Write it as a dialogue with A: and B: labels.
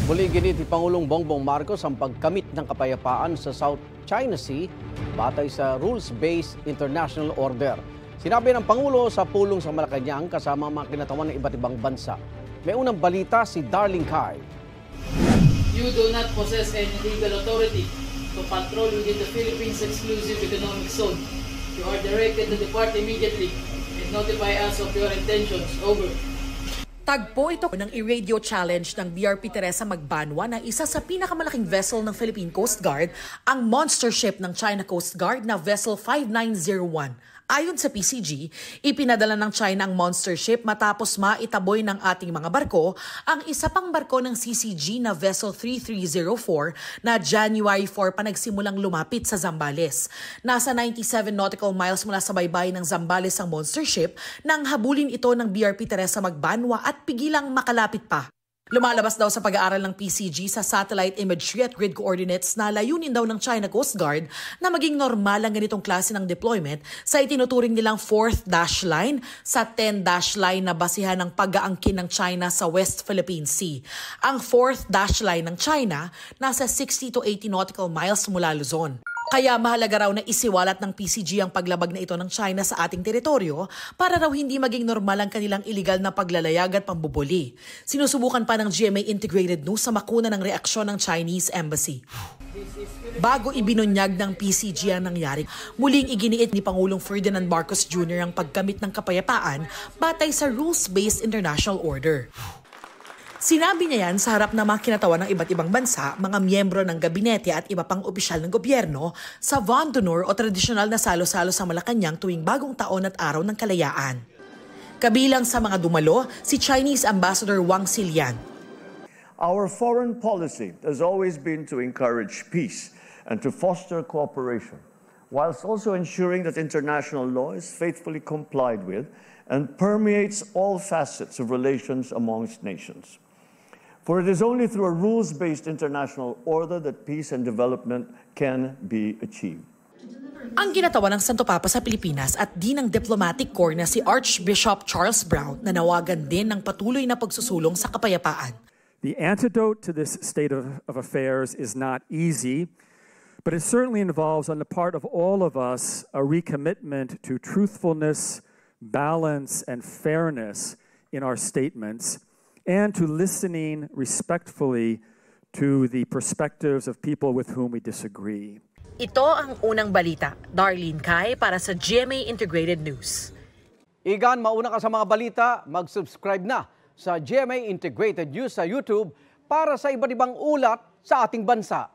A: Muli ginit ni Pangulong Bongbong Marcos ang pagkamit ng kapayapaan sa South China Sea batay sa rules-based international order. Sinabi ng Pangulo sa pulong sa Malacanang kasama mga kinatawan ng iba't ibang bansa. May unang balita si Darlene Kai.
B: You do not possess any legal authority to patrol within the Philippines Exclusive Economic Zone. You are directed to depart immediately and notify us of your intentions. Over.
C: Tagpo ito ng i-radio challenge ng BRP Teresa Magbanwa na isa sa pinakamalaking vessel ng Philippine Coast Guard, ang monster ship ng China Coast Guard na Vessel 5901. Ayon sa PCG, ipinadala ng China ang monster ship matapos maitaboy ng ating mga barko ang isa pang barko ng CCG na Vessel 3304 na January 4 pa nagsimulang lumapit sa Zambales. Nasa 97 nautical miles mula sa baybay ng Zambales ang monster ship nang habulin ito ng BRP Teresa Magbanwa at pigilang makalapit pa. Lumalabas daw sa pag-aaral ng PCG sa satellite imagery at grid coordinates na layunin daw ng China Coast Guard na maging normal ang ganitong klase ng deployment sa itinuturing nilang 4th dash line sa 10 dash line na basihan ng pag-aangkin ng China sa West Philippine Sea. Ang 4th dash line ng China nasa 60 to 80 nautical miles mula Luzon. Kaya mahalaga raw na isiwalat ng PCG ang paglabag na ito ng China sa ating teritoryo para raw hindi maging normal ang kanilang iligal na paglalayag at pambubuli. Sinusubukan pa ng GMA Integrated News sa makuna ng reaksyon ng Chinese Embassy. Bago ibinunyag ng PCG ang nangyari, muling iginiit ni Pangulong Ferdinand Marcos Jr. ang paggamit ng kapayapaan batay sa rules-based international order. Sinabi niya yan sa harap ng mga kinatawan ng iba't ibang bansa, mga miyembro ng gabinete at iba pang opisyal ng gobyerno sa Von d'Honneur o tradisyonal na salo-salo sa Malacanang tuwing bagong taon at araw ng kalayaan. Kabilang sa mga dumalo, si Chinese Ambassador Wang Xilian.
D: Our foreign policy has always been to encourage peace and to foster cooperation, whilst also ensuring that international law is faithfully complied with and permeates all facets of relations amongst nations. For it is only through a rules-based international order that peace and development can be achieved.
C: Ang ginatawa ng Santo Papa sa Pilipinas at di ng diplomatic corps na si Archbishop Charles Brown na nawagan din ng patuloy na pagsusulong sa kapayapaan.
E: The antidote to this state of affairs is not easy, but it certainly involves on the part of all of us a recommitment to truthfulness, balance, and fairness in our statements, and to listening respectfully to the perspectives of people with whom we disagree.
C: Ito ang unang balita. Darlene Kai para sa GMA Integrated News.
A: Igan, mauna ka sa mga balita, mag-subscribe na sa GMA Integrated News sa YouTube para sa iba't ibang ulat sa ating bansa.